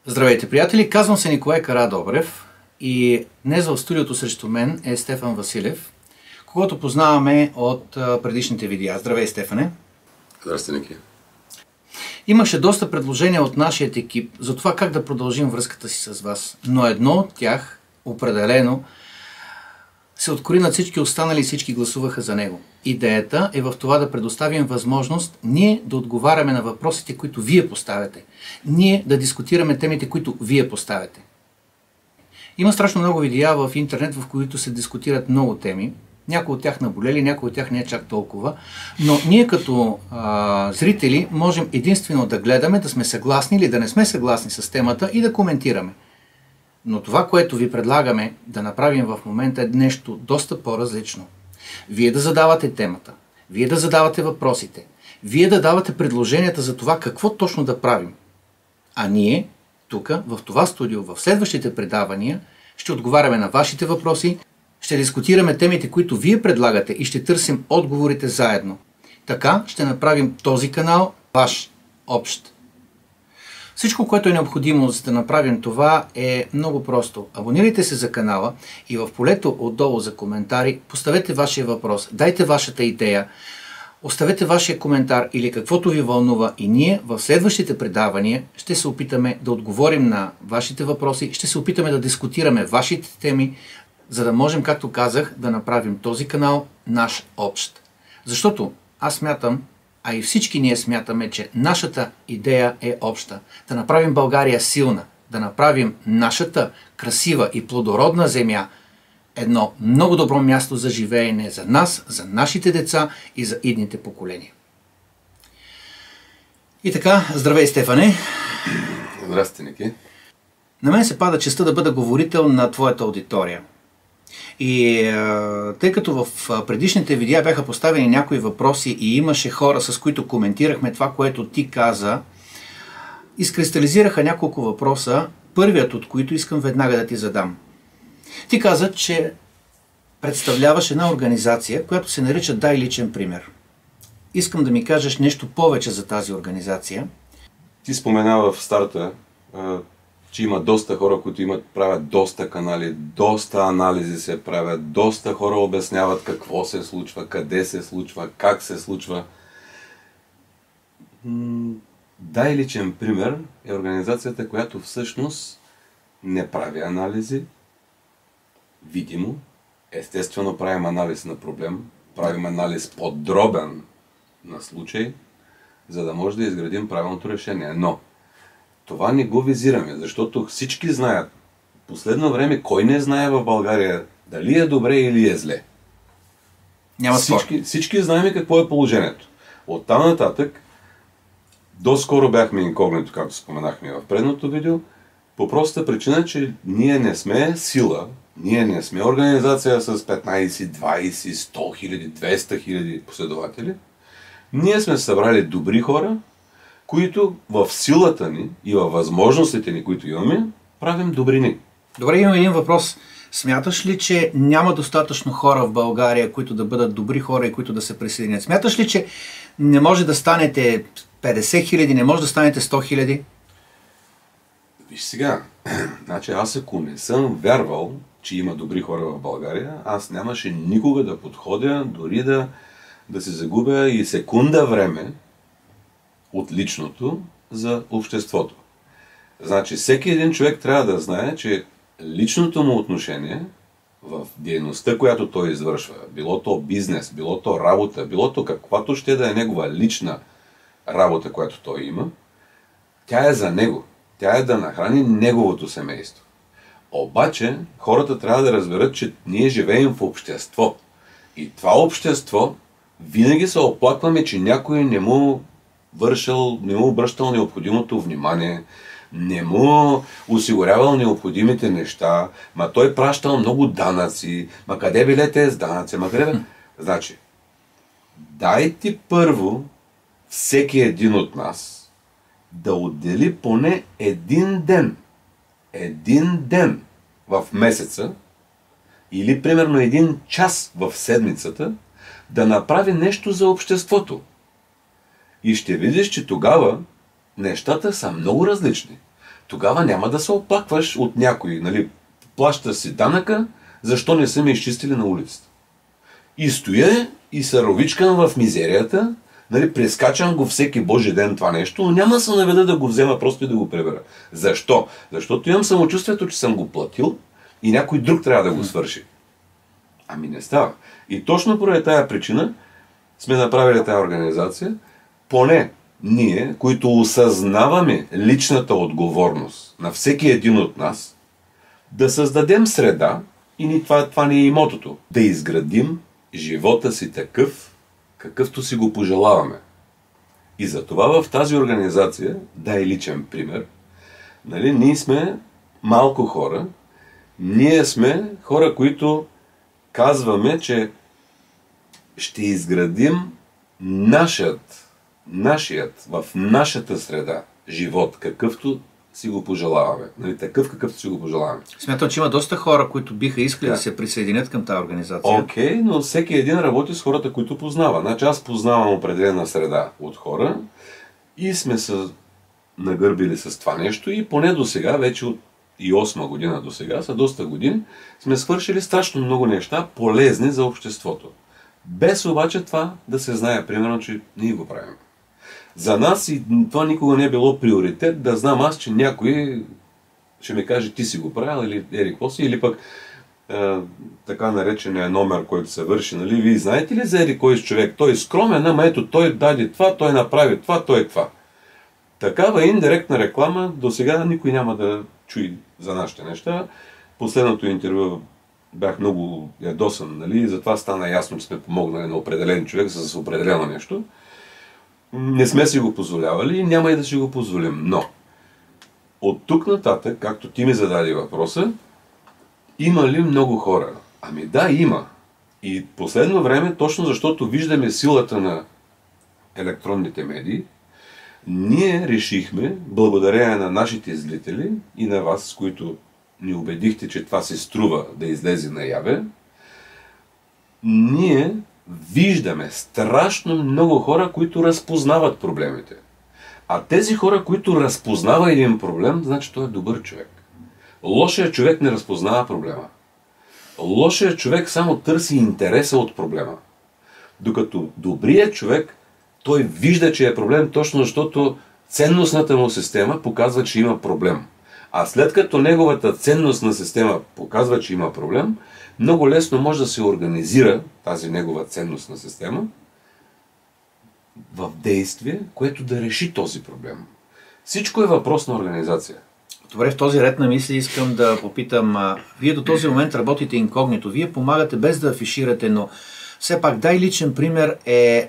Здравейте, приятели! Казвам се Николай Карадобрев и днес в студиото срещу мен е Стефан Василев, когото познаваме от предишните видеа. Здравей, Стефане! Здрасти, Ники! Имаше доста предложения от нашия екип за това как да продължим връзката си с вас, но едно от тях определено се открои на всички останали и всички гласуваха за него. Идеята е в това да предоставим възможност ние да отговаряме на въпросите, които вие поставяте. Ние да дискутираме темите, които вие поставяте. Има страшно много видеа в интернет, в които се дискутират много теми. Някои от тях наболели, някои от тях не е чак толкова. Но ние като зрители можем единствено да гледаме, да сме съгласни или да не сме съгласни с темата и да коментираме. Но това, което ви предлагаме да направим в момента е нещо доста по-различно. Вие да задавате темата, вие да задавате въпросите, вие да давате предложенията за това какво точно да правим. А ние, тук, в това студио, в следващите предавания, ще отговаряме на вашите въпроси, ще дискутираме темите, които вие предлагате и ще търсим отговорите заедно. Така ще направим този канал ваш общ. Всичко, което е необходимо за да направим това е много просто. Абонирайте се за канала и в полето отдолу за коментари поставете вашия въпрос, дайте вашата идея, оставете вашия коментар или каквото ви вълнува и ние в следващите предавания ще се опитаме да отговорим на вашите въпроси, ще се опитаме да дискутираме вашите теми, за да можем, както казах, да направим този канал наш общ. Защото аз смятам, а и всички ние смятаме, че нашата идея е обща. Да направим България силна, да направим нашата красива и плодородна земя едно много добро място за живеене за нас, за нашите деца и за идните поколения. И така, здравей, Стефане! Здрасти, Ники! На мен се пада честта да бъда говорител на твоята аудитория. И тъй като в предишните видеа бяха поставени някои въпроси и имаше хора, с които коментирахме това, което ти каза, изкристализираха няколко въпроса, първият от които искам веднага да ти задам. Ти каза, че представляваш една организация, която се нарича Дай личен пример. Искам да ми кажеш нещо повече за тази организация. Ти споменава в старта, че има доста хора, които правят доста канали, доста анализи се правят, доста хора обясняват какво се случва, къде се случва, как се случва. Дай личен пример е организацията, която всъщност не прави анализи, видимо. Естествено правим анализ на проблем, правим анализ подробен на случай, за да може да изградим правилното решение. Но това не го визираме, защото всички знаят. В последно време кой не знае в България дали е добре или е зле. Няма спор. Всички знаем какво е положението. Оттам нататък, доскоро бяхме инкогнито, както споменахме в предното видео, по простата причина, че ние не сме сила, ние не сме организация с 15, 20, 100 хиляди, 200 хиляди последователи. Ние сме събрали добри хора, които в силата ни и във възможностите ни, които имаме, правим добрини. Добре, имам един въпрос. Смяташ ли, че няма достатъчно хора в България, които да бъдат добри хора и които да се присъединят? Смяташ ли, че не може да станете 50 хиляди, не може да станете 100 хиляди? Виж сега, значи аз ако не съм вярвал, че има добри хора в България, аз нямаше никога да подходя, дори да се загубя и секунда време от личното за обществото. Значи, всеки един човек трябва да знае, че личното му отношение в дейността, която той извършва, било то бизнес, било то работа, било то каквато ще да е негова лична работа, която той има, тя е за него. Тя е да нахрани неговото семейство. Обаче, хората трябва да разберат, че ние живеем в общество. И това общество винаги се оплакваме, че някой не му обръщал необходимото внимание, не му осигурявал необходимите неща, ма той пращал много данъци, ма къде биле тези данъци, ма къде бе? Значи, дайте първо всеки един от нас да отдели поне един ден в месеца или примерно един час в седмицата да направи нещо за обществото. И ще видиш, че тогава нещата са много различни. тогава няма да се оплакваш от някой. Нали? Плащаш си данъка, защо не са ме изчистили на улицата. И стоя и се ровичкам в мизерията, нали, прескачам го всеки божи ден това нещо, но няма да се наведа да го взема просто и да го пребера. Защо? Защото имам самочувствието, че съм го платил и някой друг трябва да го свърши. Ами не става. И точно поради тая причина сме направили тази организация, поне ние, които осъзнаваме личната отговорност на всеки един от нас, да създадем среда, и това ни е и мотото, да изградим живота си такъв, какъвто си го пожелаваме. И затова в тази организация, дай личен пример, нали, ние сме малко хора, ние сме хора, които казваме, че ще изградим нашият в нашата среда живот, какъвто си го пожелаваме. Нали, такъв, какъвто си го пожелаваме. Смятам, че има доста хора, които биха искали да се присъединят към тази организация. Окей, но всеки един работи с хората, които познава. Значи аз познавам определена среда от хора и сме се нагърбили с това нещо и поне до сега, вече от и 8 година до сега, са доста години, сме свършили страшно много неща, полезни за обществото. Без обаче това да се знае, примерно, че ние го правим. За нас и това никога не е било приоритет, да знам аз, че някой ще ми каже, ти си го правил или какво си, или пък така наречения номер, който се върши, нали, вие знаете ли за кой човек? Той е скромен, ама ето той даде това, той направи това, той е това. Такава индиректна реклама до сега никой няма да чуи за нашите неща. Последното интервю бях много ядосан, нали, затова стана ясно, че сме помогнали на определен човек с определено нещо. Не сме си го позволявали и няма и да си го позволим. Но от тук нататък, както ти ми зададе въпроса, има ли много хора? Ами да, има. И последно време, точно защото виждаме силата на електронните медии, ние решихме, благодарение на нашите зрители и на вас, с които ни убедихте, че това се струва да излезе наяве, ние виждаме страшно много хора, които разпознават проблемите. А тези хора, които разпознава един проблем, значи той е добър човек. Лошият човек не разпознава проблема. Лошият човек само търси интереса от проблема. Докато добрият човек, той вижда, че е проблем, точно защото ценностната му система показва, че има проблем. А след като неговата ценностна система показва, че има проблем, много лесно може да се организира тази негова ценностна система в действие, което да реши този проблем. Всичко е въпрос на организация. Добре, в този ред на мисли искам да попитам, вие до този момент работите инкогнито, вие помагате без да афиширате, но все пак дай личен пример е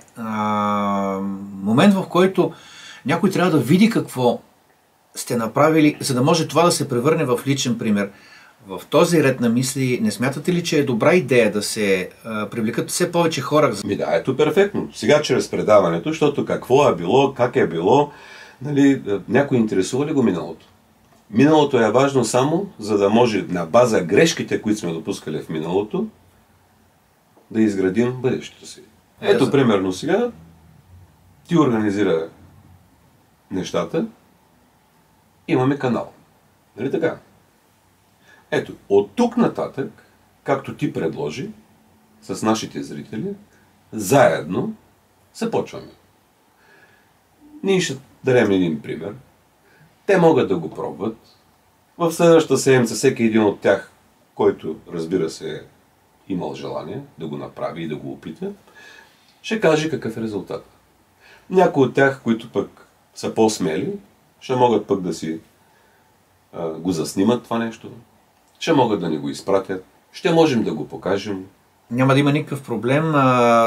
момент, в който някой трябва да види какво сте направили, за да може това да се превърне в личен пример. В този ред на мисли не смятате ли, че е добра идея да се привлекат все повече хора? Да, ето перфектно. Сега чрез предаването, защото какво е било, как е било, нали, някой интересува ли го миналото? Миналото е важно само, за да може на база грешките, които сме допускали в миналото, да изградим бъдещето си. Ето, примерно сега, ти организира нещата, имаме канал. Нали така? Ето, от тук нататък, както ти предложи, с нашите зрители, заедно започваме. Ние ще дадем един пример. Те могат да го пробват. В следващата седмица всеки един от тях, който, разбира се, е имал желание да го направи и да го опита, ще каже какъв е резултат. Някои от тях, които пък са по-смели, ще могат пък да си го заснимат това нещо, ще могат да ни го изпратят, ще можем да го покажем. Няма да има никакъв проблем.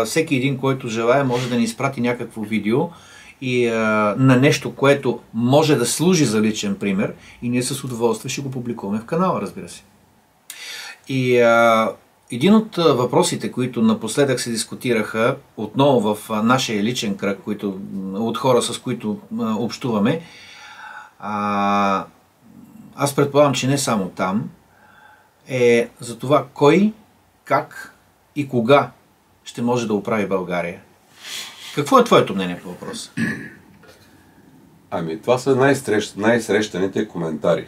Всеки един, който желая, може да ни изпрати някакво видео и на нещо, което може да служи за личен пример и ние с удоволствие ще го публикуваме в канала, разбира се. И един от въпросите, които напоследък се дискутираха отново в нашия личен кръг, от хора, с които общуваме, аз предполагам, че не само там, е за това кой, как и кога ще може да оправи България. Какво е твоето мнение по въпроса? Ами, това са най-срещаните коментари.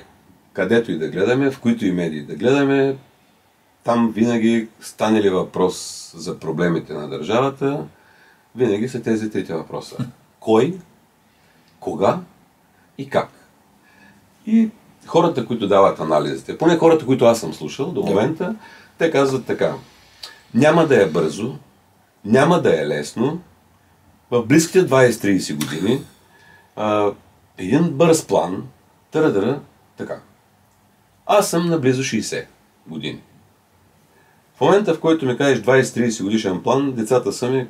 Където и да гледаме, в които и медии да гледаме, там винаги стане ли въпрос за проблемите на държавата, винаги са тези трите въпроса. Кой, кога и как. И хората, които дават анализите, поне хората, които аз съм слушал до момента, те казват така: няма да е бързо, няма да е лесно, в близките 20-30 години един бърз план, така. Аз съм на близо 60 години. В момента, в който ми кажеш 20-30 годишен план, децата са ми,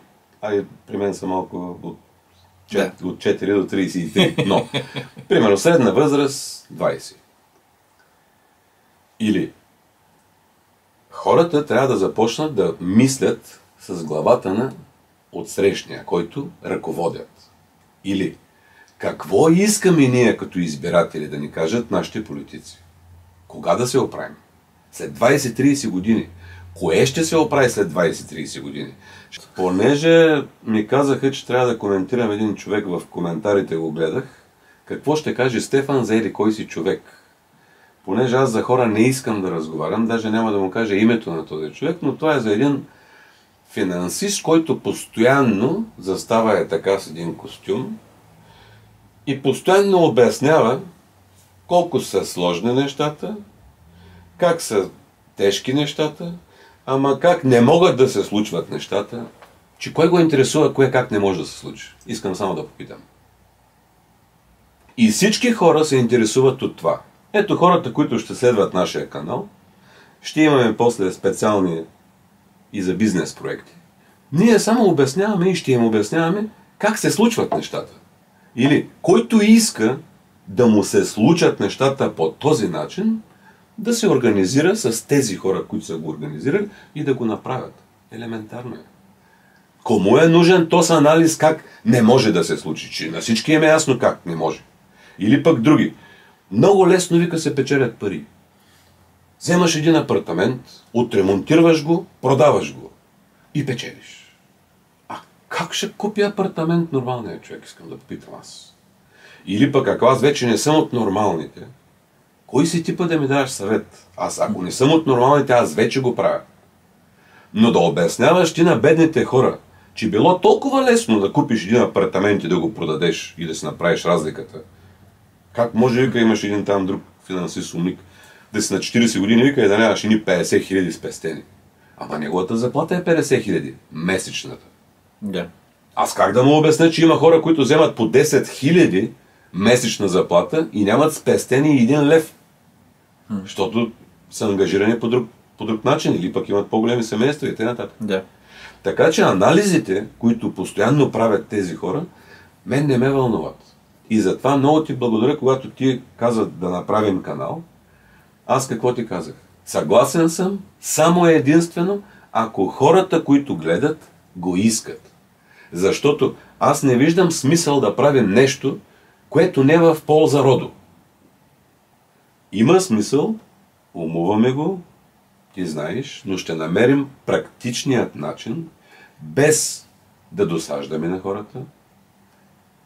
при мен са малко от 4 до 33, но, примерно, средна възраст 20. Или хората трябва да започнат да мислят с главата на отсрещния, който ръководят. Или какво искаме ние като избиратели да ни кажат нашите политици? Кога да се оправим? След 20-30 години. Кое ще се оправи след 20-30 години? Понеже ми казаха, че трябва да коментирам един човек, в коментарите го гледах, какво ще каже Стефан за еди кой си човек? Понеже аз за хора не искам да разговарям, даже няма да му кажа името на този човек, но това е за един финансист, който постоянно застава така с един костюм и постоянно обяснява колко са сложни нещата, как са тежки нещата, ама как не могат да се случват нещата, че кой го интересува, кое как не може да се случи. Искам само да попитам. И всички хора се интересуват от това. Ето хората, които ще следват нашия канал, ще имаме после специални и за бизнес проекти. Ние само обясняваме и ще им обясняваме как се случват нещата. Или който иска да му се случат нещата по този начин, да се организира с тези хора, които са го организирали и да го направят. Елементарно е. Кому е нужен този анализ как не може да се случи? Че на всички им е ясно как не може. Или пък други. Много лесно вика се печелят пари. Вземаш един апартамент, отремонтираш го, продаваш го и печелиш. А как ще купи апартамент нормалният човек, искам да попитам аз. Или пък ако аз вече не съм от нормалните, кой си типа да ми даваш съвет? Аз ако не съм от нормалните, аз вече го правя. Но да обясняваш ти на бедните хора, че било толкова лесно да купиш един апартамент и да го продадеш и да си направиш разликата. Как може, вика, имаш един там друг финансист умник, да си на 40 години, вика, и да нямаш ни 50 хиляди спестени. Ама неговата заплата е 50 хиляди. Месечната. Да. Аз как да му обясня, че има хора, които вземат по 10 хиляди месечна заплата и нямат спестени и 1 лев? Защото са ангажирани по друг начин или пък имат по-големи семейства и т.н. Да. Така че анализите, които постоянно правят тези хора, мен не ме вълнуват. И затова много ти благодаря, когато ти каза да направим канал. Аз какво ти казах? Съгласен съм само единствено, ако хората, които гледат, го искат. Защото аз не виждам смисъл да правим нещо, което не е в полза роду. Има смисъл, умуваме го, ти знаеш, но ще намерим практичният начин, без да досаждаме на хората.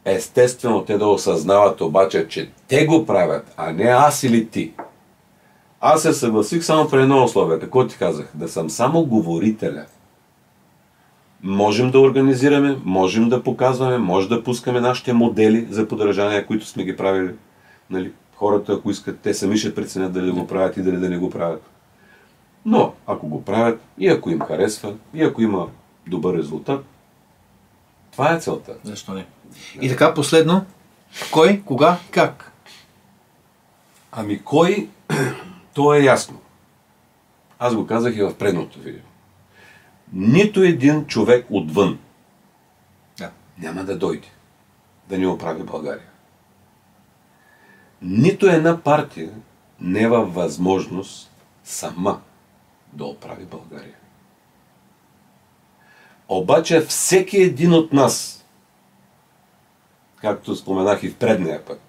Естествено, те да осъзнават обаче, че те го правят, а не аз или ти. Аз се съгласих само при едно условие. Какво ти казах? Да съм само говорителя. Можем да организираме, можем да показваме, може да пускаме нашите модели за подражания, които сме ги правили. Нали? Хората, ако искат, те сами ще преценят дали да го правят и дали да не го правят. Но, ако го правят, и ако им харесва, и ако има добър резултат, това е целта. Защо не? И така, последно, кой, кога, как? Ами кой, то е ясно. Аз го казах и в предното видео. Нито един човек отвън няма да дойде да ни оправи България. Нито една партия не е във възможност сама да оправи България. Обаче всеки един от нас, както споменах и в предния път,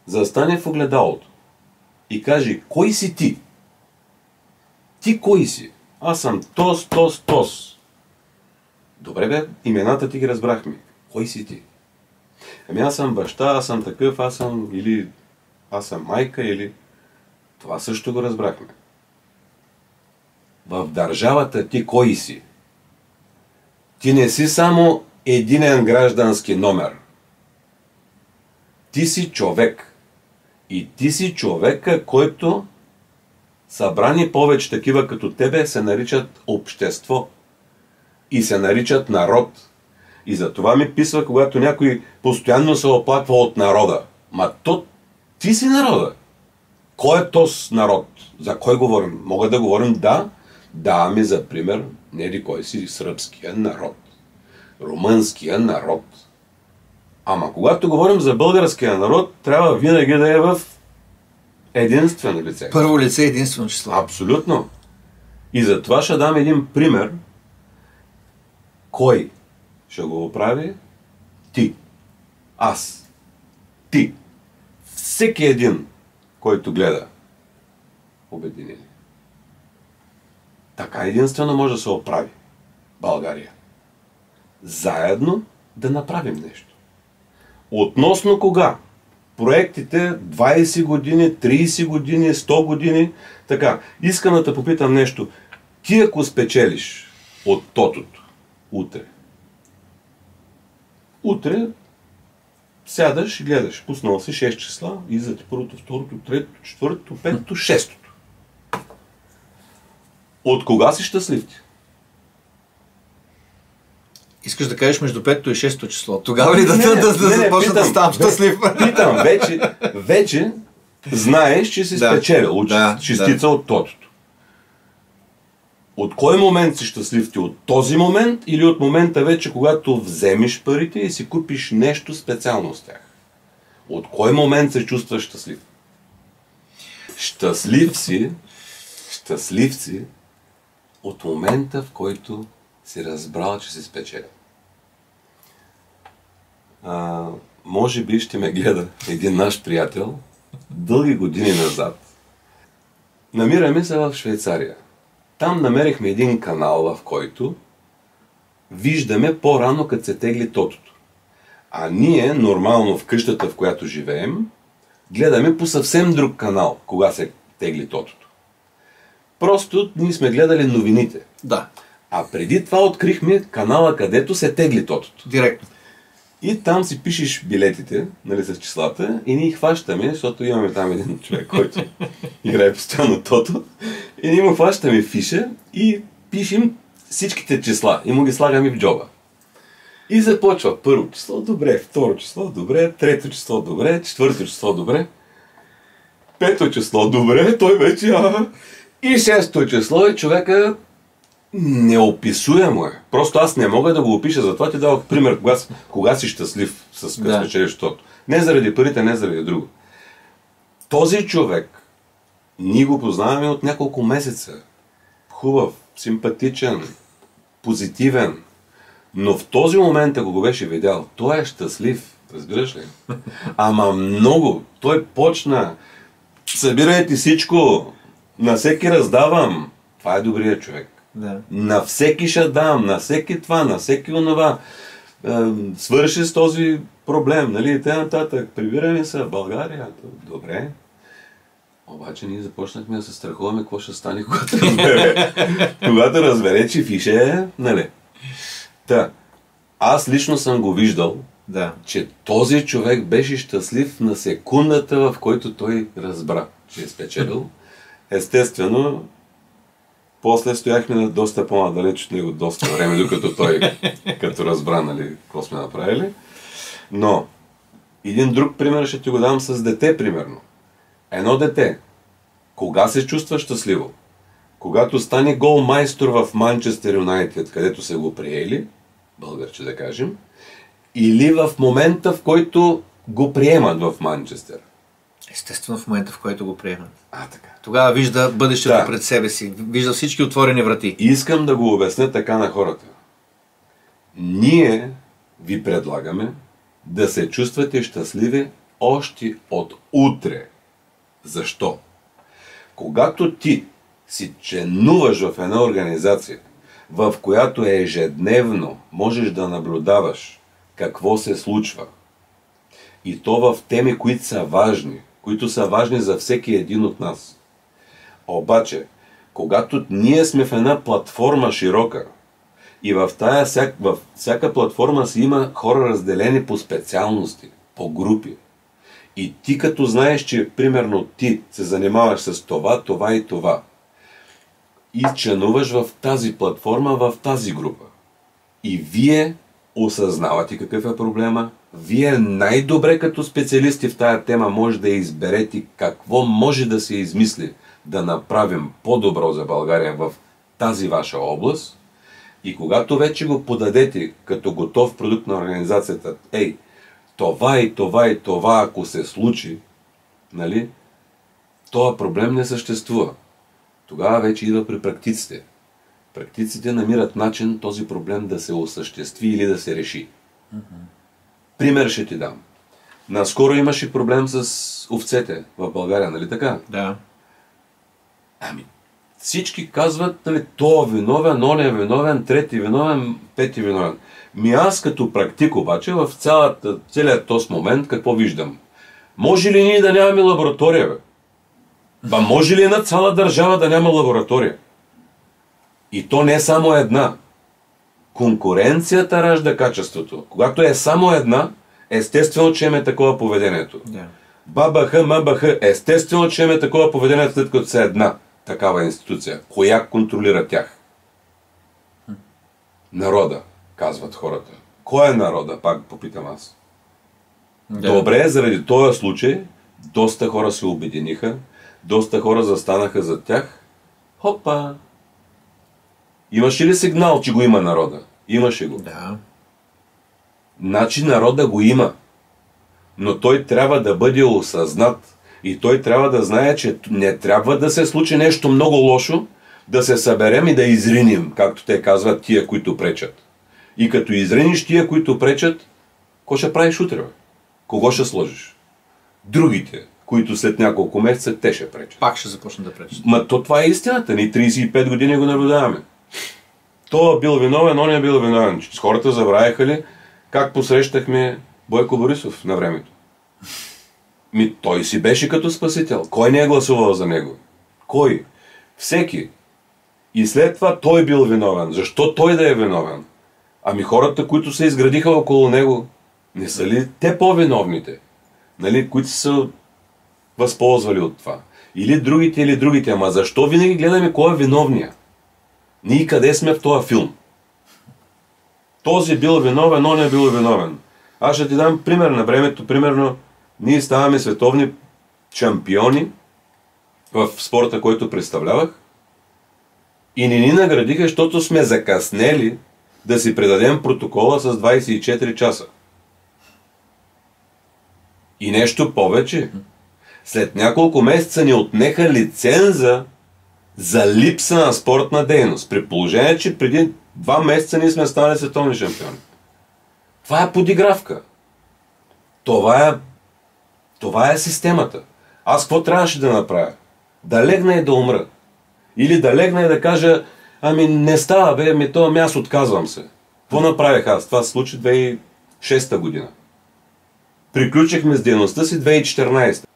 застане в огледалото и каже, кой си ти? Ти кой си? Аз съм тос. Добре бе, имената ти ги разбрахме. Кой си ти? Ами аз съм баща, аз съм такъв, или аз съм майка, или... Това също го разбрахме. В държавата ти кой си? Ти не си само единен граждански номер. Ти си човек. И ти си човека, който събрани повече такива като тебе се наричат общество. И се наричат народ. И за това ми писва, когато някой постоянно се оплаква от народа. Ма то ти си народа. Кой е този народ? За кой говорим? Мога да говорим ами за пример, не ли кой си сръбския народ, румънския народ. Ама когато говорим за българския народ, трябва винаги да е в единствено лице. Първо лице, единствено число. Абсолютно. И за това ще дам един пример. Кой ще го оправи? Ти. Аз. Ти. Всеки един, който гледа Обединение. Така единствено може да се оправи България. Заедно да направим нещо. Относно кога? Проектите 20 години, 30 години, 100 години. Така, искам да те попитам нещо. Ти ако спечелиш от тотото утре сядаш и гледаш. Пуснал си 6 числа, излиза ти първото, второто, третото, четвъртото, петото, шестото. От кога си щастлив ти? Искаш да кажеш между 5-то и 6-то число. Тогава ли да започна да ставам щастлив? Питам, вече знаеш, че си спечелил от частица от тотото. От кой момент си щастлив ти? От този момент или от момента вече, когато вземеш парите и си купиш нещо специално с тях? От кой момент се чувстваш щастлив? Щастлив си от момента, в който си разбрал, че си спечелил. Може би ще ме гледа един наш приятел дълги години назад. Намираме се в Швейцария. Там намерихме един канал, в който виждаме по-рано, като се тегли тотото. А ние, нормално в къщата, в която живеем, гледаме по съвсем друг канал, кога се тегли тотото. Просто ние сме гледали новините. Да. А преди това открихме канала, където се тегли тотото. Директно. И там си пишеш билетите, нали, с числата, и ние хващаме, защото имаме там един човек, който играе постоянно тото, и ние му хващаме фиша и пишем всичките числа и му ги слагаме в джоба. И започва първо число, добре, второ число, добре, трето число, добре, четвърто число, добре, пето число, добре, той вече и шесто число и човека неописуемо е. Просто аз не мога да го опиша, затова ти давах пример кога си щастлив с спечелиш тото. Не заради парите, не заради друго. Този човек ние го познаваме от няколко месеца. Хубав, симпатичен, позитивен. Но в този момент, ако го беше видял, той е щастлив. Разбираш ли? Ама много. Той почна. Събирайте всичко. На всеки раздавам. Това е добрият човек. Да. На всеки ще дам, на всеки това, на всеки онова. Свърши с този проблем, нали, и т.н. Прибираме се в България. Добре. Обаче ние започнахме да се страхуваме какво ще стане, когато разбере, че фише, нали. Аз лично съм го виждал, че този човек беше щастлив на секундата, в който той разбра, че е спечелил. Естествено, после стояхме доста по-надалеч от него доста време, докато той като разбра, нали, какво сме направили. Но, един друг пример ще ти го дам с дете, примерно. Едно дете, кога се чувства щастливо? Когато стане голмайстор в Манчестър Юнайтед, където са го приели, българче да кажем, или в момента, в който го приемат в Манчестър? Естествено в момента, в който го приемат. Така. Тогава вижда бъдещето пред себе си. Вижда всички отворени врати. Искам да го обясня така на хората. Ние ви предлагаме да се чувствате щастливи още от утре. Защо? Когато ти си членуваш в една организация, в която ежедневно можеш да наблюдаваш какво се случва, И то в теми, които са важни за всеки един от нас. Обаче, когато ние сме в една платформа широка и в всяка платформа си има хора разделени по специалности, по групи. И ти като знаеш, че примерно ти се занимаваш с това, това и това, и членуваш в тази платформа, в тази група. И вие осъзнавате какъв е проблема, вие най-добре като специалисти в тая тема може да изберете какво може да се измисли да направим по-добро за България в тази ваша област. И когато вече го подадете като готов продукт на организацията, това и това и това, ако се случи, нали, този проблем не съществува. Тогава вече идва при практиците. Практиците намират начин този проблем да се осъществи или да се реши. Пример ще ти дам. Наскоро имаше проблем с овцете в България, нали така? Да. Всички казват, нали, то е виновен, он е виновен, трети виновен, пети виновен. Аз като практик обаче в целият този момент какво виждам? Може ли ние да нямаме лаборатория, бе? Може ли една цяла държава да няма лаборатория? И то не е само една. Конкуренцията ражда качеството. Когато е само една, естествено, че имаме такова поведението. Yeah. БАБХ, естествено, че имаме такова поведението, след като са една такава институция. Коя контролира тях? Народа, казват хората. Кой е народа? Пак попитам аз. Yeah. Добре, заради този случай, доста хора се обединиха, доста хора застанаха за тях. Хопа! Имаше ли сигнал, че го има народа? Имаше го. Да. Значи народа го има. Но той трябва да бъде осъзнат. И той трябва да знае, че не трябва да се случи нещо много лошо, да се съберем и да изринем, както те казват, тия, които пречат. И като изриниш тия, които пречат, какво ще правиш утре, бе? Кого ще сложиш? Другите, които след няколко месеца те ще пречат. Пак ще започнат да пречат. Това е истината. Ние 35 години го наблюдаваме. Той е бил виновен, он е бил виновен. Хората забравяха ли как посрещахме Бойко Борисов на времето? Той си беше като спасител. Кой не е гласувал за него? Кой? Всеки. И след това той бил виновен. Защо той да е виновен? Хората, които се изградиха около него, не са ли те по-виновните? Нали, които са възползвали от това? Или другите. Ама защо винаги гледаме кой е виновния? Ние къде сме в този филм? Този бил виновен, он е бил виновен. Аз ще ти дам пример на времето. Примерно, ние ставаме световни шампиони в спорта, който представлявах. И не ни наградиха, защото сме закъснели да си предадем протокола с 24 часа. И нещо повече. След няколко месеца ни отнеха лиценза за липса на спортна дейност. При положение, че преди 2 месеца ние сме станали световни шампиони. Това е подигравка. Това е системата. Аз какво трябваше да направя? Да легна и да умра. Или да легна и да кажа, не става, бе, аз отказвам се. Какво направих аз? Това се случи 2006 година. Приключихме с дейността си 2014.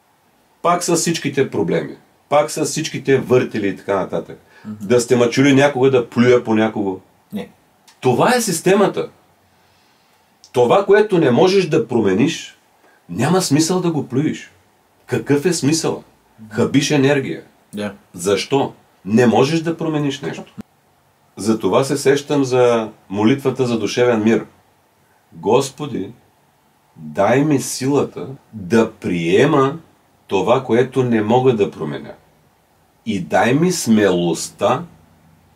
Пак с всичките проблеми. Пак с всичките въртели и така нататък. Да сте ма чули някога да плюя по някого. Не. Това е системата. Това, което не можеш да промениш, няма смисъл да го плюиш. Какъв е смисъл? Хабиш енергия. Yeah. Защо? Не можеш да промениш нещо. Затова се сещам за молитвата за душевен мир. Господи, дай ми силата да приема това, което не мога да променя. И дай ми смелостта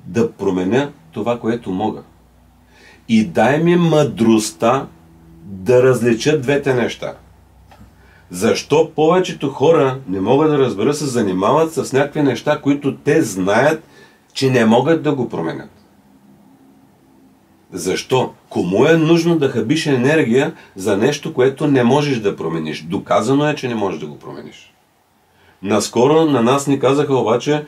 да променя това, което мога. И дай ми мъдростта да различа двете неща. Защо повечето хора не могат да разберат, се занимават с някакви неща, които те знаят, че не могат да го променят? Защо? Кому е нужно да хабиш енергия за нещо, което не можеш да промениш? Доказано е, че не можеш да го промениш. Наскоро на нас ни казаха обаче,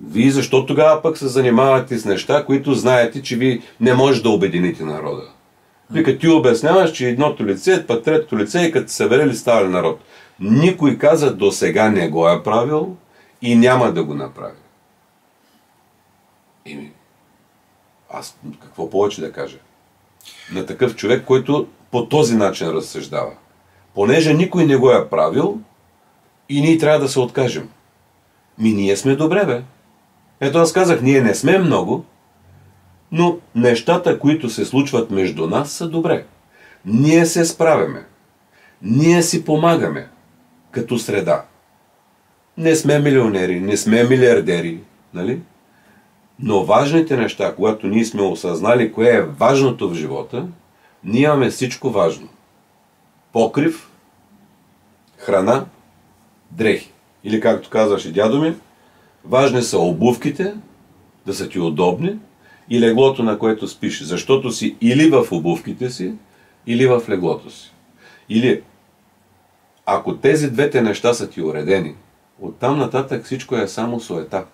вие защо тогава пък се занимавате с неща, които знаете, че ви не може да обедините народа? Вика, ти обясняваш, че едното лице, път третото лице и като се съберели ставали народ. Никой каза до сега не го е правил и няма да го направи. Ими, аз какво повече да кажа? На такъв човек, който по този начин разсъждава. Понеже никой не го е правил и ние трябва да се откажем. Ние сме добре, бе. Ето аз казах, ние не сме много, но нещата, които се случват между нас, са добре. Ние се справяме. Ние си помагаме като среда. Не сме милионери, не сме милиардери, нали? Но важните неща, когато ние сме осъзнали кое е важното в живота, ние имаме всичко важно. Покрив, храна, дрехи. Или както казваше дядо ми, важни са обувките, да са ти удобни, и леглото, на което спиш, защото си или в обувките си, или в леглото си. Или, ако тези двете неща са ти уредени, оттам нататък всичко е само суета.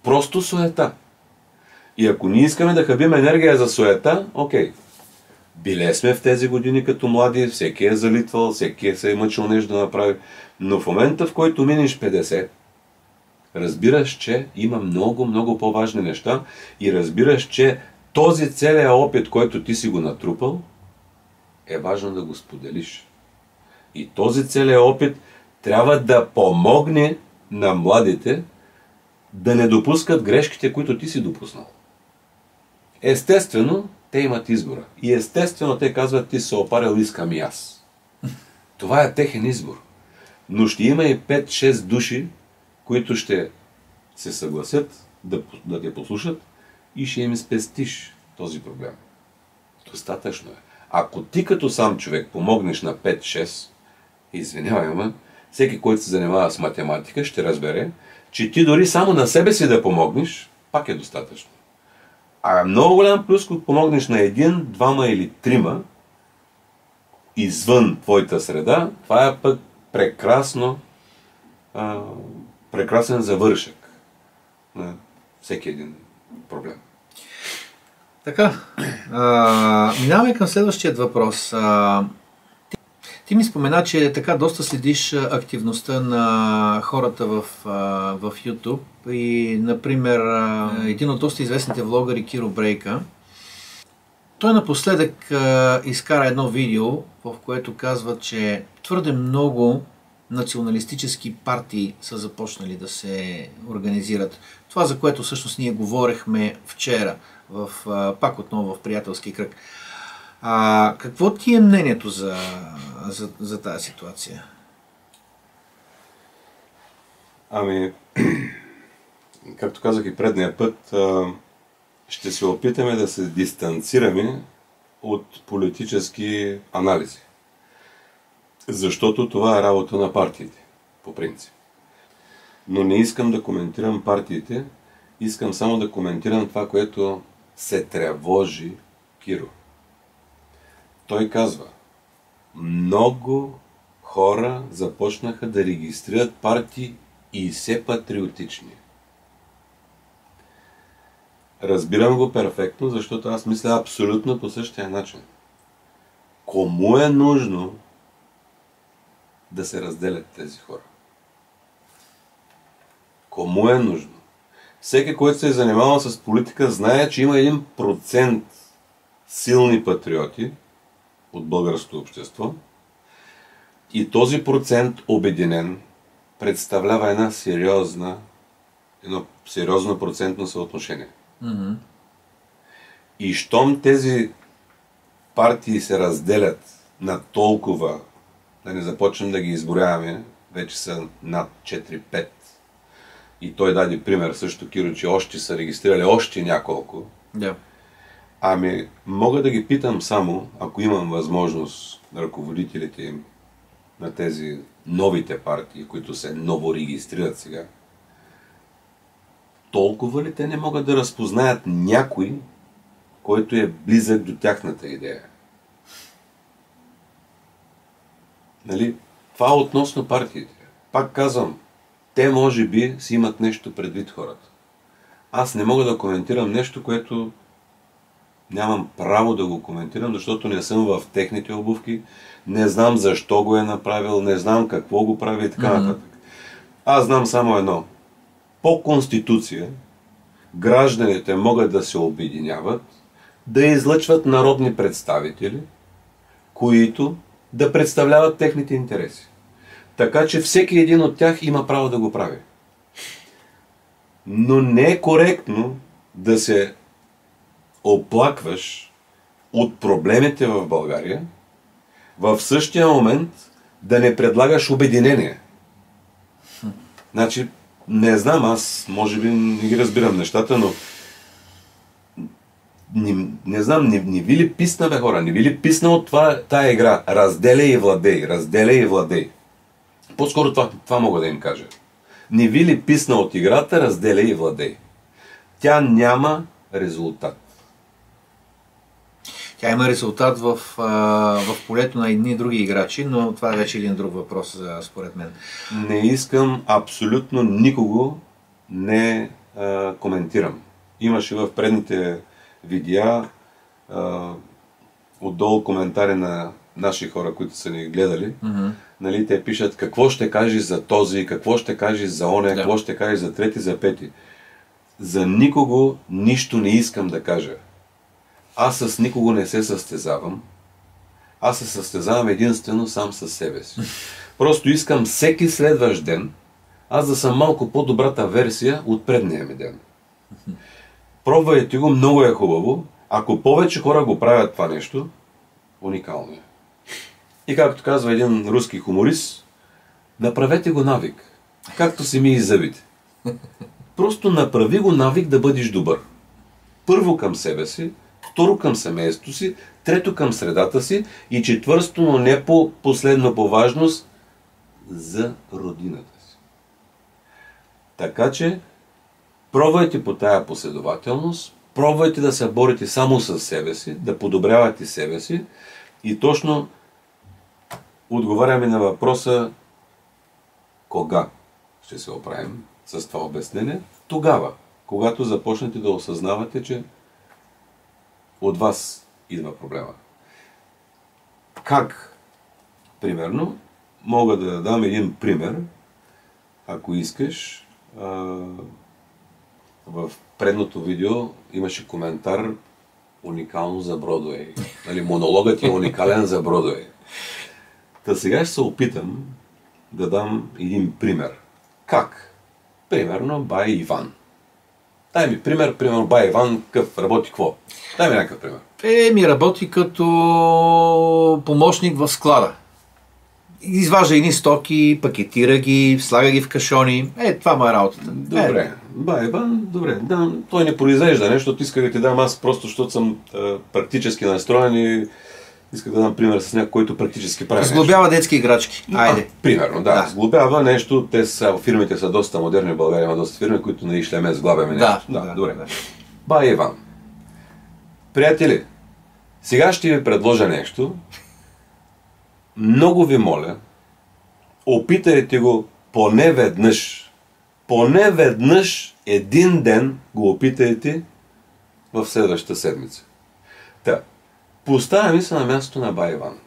Просто суета. И ако ние искаме да хабим енергия за суета, окей. Биле сме в тези години като млади, всеки е залитвал, всеки се е мъчил нещо да направи. Но в момента, в който минеш 50, разбираш, че има много, много по-важни неща и разбираш, че този целият опит, който ти си го натрупал, е важно да го споделиш. И този целият опит трябва да помогне на младите да не допускат грешките, които ти си допуснал. Естествено, те имат избора. И естествено, те казват, ти се опарил, искам и аз. Това е техен избор. Но ще има и 5-6 души, които ще се съгласят да те послушат и ще им спестиш този проблем. Достатъчно е. Ако ти като сам човек помогнеш на 5-6, извинявай, ама, всеки, който се занимава с математика, ще разбере, че ти дори само на себе си да помогнеш, пак е достатъчно. А много голям плюс, ако помогнеш на 1, 2 или 3 извън твоята среда, това е пък прекрасен завършък на всеки един проблем. Така, минаваме към следващият въпрос. Ти ми спомена, че така доста следиш активността на хората в YouTube и, например, един от доста известните влогъри, Киро Брейка, той напоследък изкара едно видео, в което казва, че твърде много националистически партии са започнали да се организират. Това, за което всъщност ние говорихме вчера, пак отново в приятелски кръг. Какво ти е мнението за тази ситуация? Ами, както казах и предния път, ще се опитаме да се дистанцираме от политически анализи. Защото това е работа на партиите, по принцип. Но не искам да коментирам партиите, искам само да коментирам това, което се тревожи Киро. Той казва, много хора започнаха да регистрират партии и все патриотични. Разбирам го перфектно, защото аз мисля абсолютно по същия начин. Кому е нужно да се разделят тези хора? Кому е нужно? Всеки, който се е занимавал с политика, знае, че има 1% силни патриоти от българското общество и този процент обединен представлява едно сериозно процентно съотношение. Mm-hmm. И щом тези партии се разделят на толкова, да не започнем да ги изброяваме, вече са над 4-5. И той даде пример също, Киро, че още са регистрирали още няколко. Yeah. Ами, мога да ги питам само, ако имам възможност, ръководителите им на тези новите партии, които се ново регистрират сега, толкова ли те не могат да разпознаят някой, който е близък до тяхната идея? Нали? Това относно партиите. Пак казвам, те може би си имат нещо предвид хората. Аз не мога да коментирам нещо, което Нямам право да го коментирам, защото не съм в техните обувки, не знам защо го е направил, не знам какво го прави и така нататък. Аз знам само едно. По Конституция гражданите могат да се обединяват, да излъчват народни представители, които да представляват техните интереси. Така че всеки един от тях има право да го прави. Но не е коректно да се оплакваш от проблемите в България, в същия момент да не предлагаш обединение. Значи, не знам, аз може би не ги разбирам нещата, но не знам, не ви ли писна, бе хора, не ви ли писна от тая игра? Разделяй и владей, разделяй и владей. По-скоро това мога да им кажа. Не ви ли писна от играта, разделяй и владей. Тя няма резултат. Тя има резултат в полето на едни и други играчи, но това е вече един друг въпрос, според мен. Не искам абсолютно никого не коментирам. Имаше в предните видеа отдолу коментари на наши хора, които са ни гледали. Нали, те пишат какво ще кажеш за този, какво ще кажеш за оня, какво ще кажеш за трети, за пети. За никого нищо не искам да кажа. Аз с никого не се състезавам. Аз се състезавам единствено сам със себе си. Просто искам всеки следващ ден аз да съм малко по-добрата версия от предния ми ден. Пробвайте го, много е хубаво. Ако повече хора го правят това нещо, уникално е. И както казва един руски хуморист, направете го навик, както си ми и зъбите. Просто направи го навик да бъдеш добър. Първо към себе си, второ към семейството си, трето към средата си и четвърто, но не по последно по важност, за родината си. Така че, пробвайте по тая последователност, пробвайте да се борите само с себе си, да подобрявате себе си и точно отговаряме на въпроса кога ще се оправим с това обяснение. Тогава, когато започнете да осъзнавате, че от вас идва проблема. Как? Примерно, мога да дам един пример, ако искаш. В предното видео имаше коментар уникално за Бродуей. Нали, монологът е уникален за Бродуей. Та сега ще се опитам да дам един пример. Как? Примерно Бай Иван. Дай ми пример, примерно Бай Иван, къв работи какво? Дай ми някакъв пример. Ми работи като помощник в склада. Изважда едни стоки, пакетира ги, слага ги в кашони. Това му е работата. Добре. Бай Иван, добре. Да, той не произвежда нещо, защото иска да ти дам аз просто, защото съм практически настроен и иска да дам пример с някой, който практически прави нещо. Сглобява детски играчки. Айде. Примерно, да. Сглобява нещо. Фирмите са доста модерни в България, има доста фирми, които не ишлеме сглабяме нещо. Да, добре. Да. Бай Иван. Приятели, сега ще ви предложа нещо. Много ви моля, опитайте го поне веднъж един ден го опитайте в следващата седмица. Поставяме се на мястото на Бай Иван.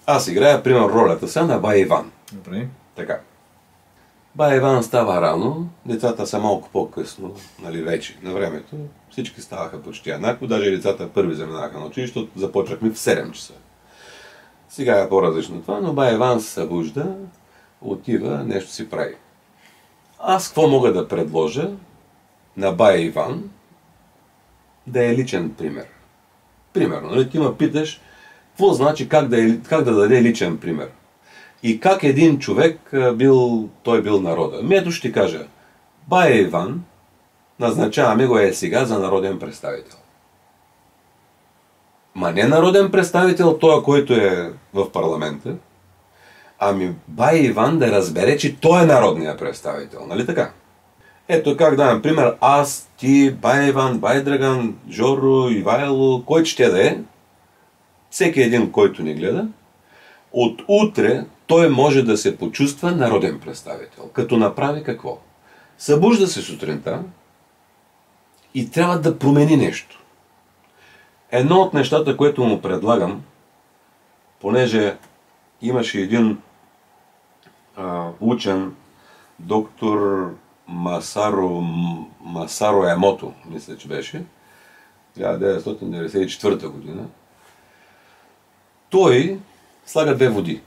Аз играя, примерно, ролята сега на Бай Иван. Добре. Така. Бай Иван става рано, децата са малко по-късно, нали, вече, на времето. Всички ставаха почти еднакво, даже децата първи заминаха на училище, защото започнахме в 7 часа. Сега е по-различно това, но Бай Иван се събужда, отива, нещо си прави. Аз какво мога да предложа на Бай Иван да е личен пример? Примерно, нали, ти ме питаш, какво значи как да даде личен пример? И как един човек той бил народа? Ето ще ти кажа, Бай Иван, назначаваме го сега за народен представител. Ма не народен представител, той, който е в парламента, ами Бай Иван да разбере, че той е народният представител, нали така? Ето как давам пример, аз, ти, Бай Иван, Бай Драган, Жоро, Ивайло, който ще да е, всеки един, който ни гледа, от утре той може да се почувства народен представител. Като направи какво? Събужда се сутринта и трябва да промени нещо. Едно от нещата, което му предлагам, понеже имаше един учен, доктор Масаро Емото, мисля, че беше, 1994 година, той слага две води.